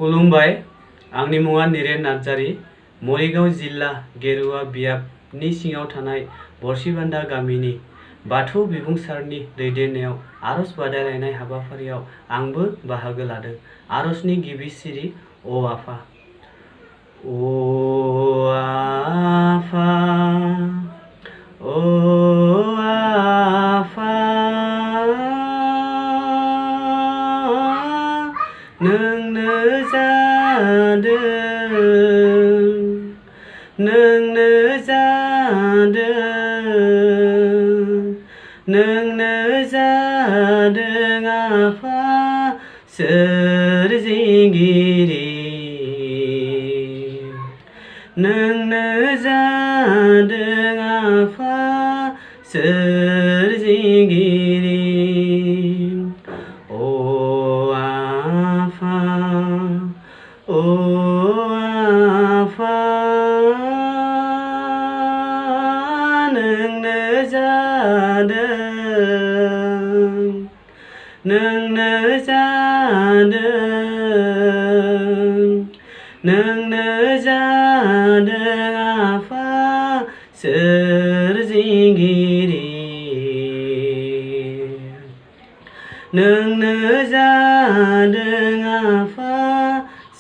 खुलुमबाय आंनि मुङा निरेन नार्जारी मरिगाव जिल्ला गेरुवा बियाबनि सिङाव थानाय बरसिबान्दा गामिनि बाथौ बिबुंसारनि दैदेननायाव आरज बादायलायनाय हाबाफारियाव आंबो बाहागो लादों। आरजनि गिबि सिरि अ आफा अ आफा अ आफा नोंनो जादों नोंनो जादों नोंनो जादों आफा सोरजिगिरि नोंनो जादों आफा सोरजिगिरि ओ आफा नोंनो जादों नोंनो जादों नोंनो जादों आफा सोरजिगिरि नोंनो जादों आफा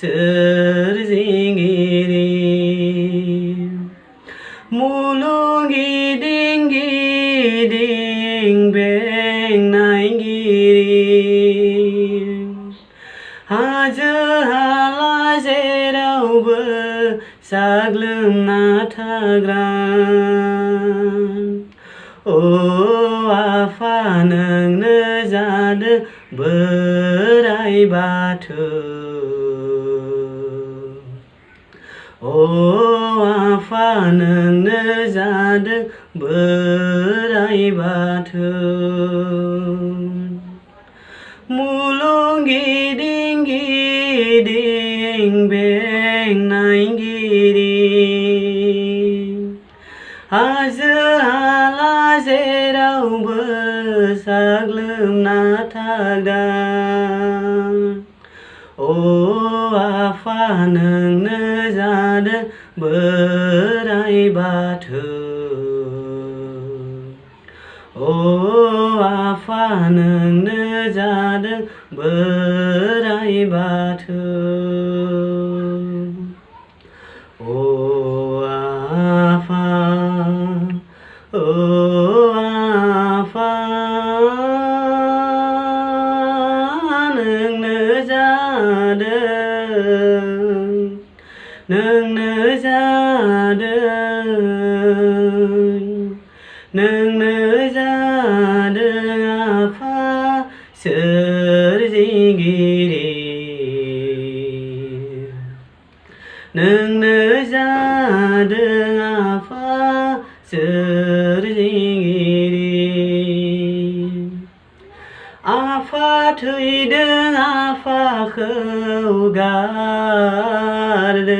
सोरजिगिरि मुलुग गिदिं गिदिं बेंनायगिरि हाजो हाला जेरावबो साग्लोबना थाग्रा ओ आफा नोंनो जादों बोराइ बाथौ ओ आफा नोंनो जादों बोराइ बाथौ मुलुग गिदिं गिदिं बेंनायगिरि हाजो हाला जेरावबो साग्लोबना थाग्रा ओ आफा नोंनो जादों बोराइ बाथौ ओ आफा नोंनो जादों बोराइ बाथौ ओ आफा नोंनो जादों नोंनो जादों नोंनो जादों आफा सोरजिगिरि नोंनो जादों आफा सोरजिगिरि आफा थैदों आफाखौ गारदों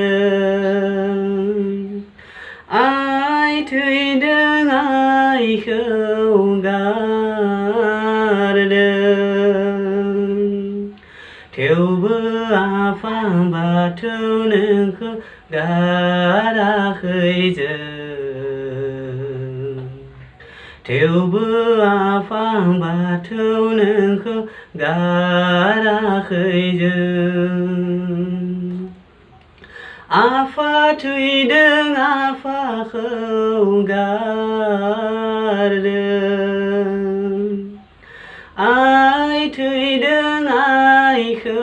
आइ थैदों आइखौ गारदों थेवबो आफा बाथौ नोंखौ गाराखै जों थेवबो आफा बाथौ नोंखौ गाराखै जों आफा थैदों आफाखौ गारदों आइ थैदों आइखौ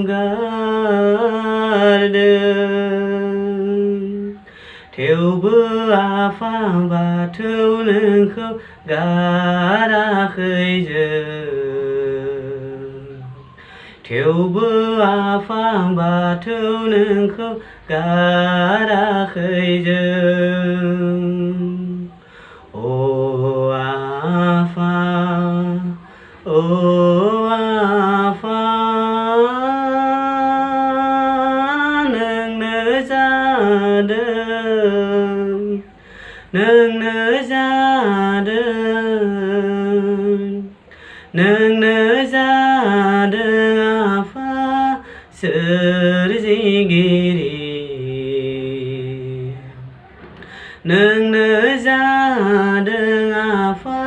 गारदों थेवबो आफा बाथौ नोंखौ गाराखै जों थेवबो आफा बाथौ नोंखौ गाराखै जों ओ आफा नोंनो जादों नोंनो जादों नोंनो जादों आफा सोर सोरजिगिरि नोंनो जादों आफा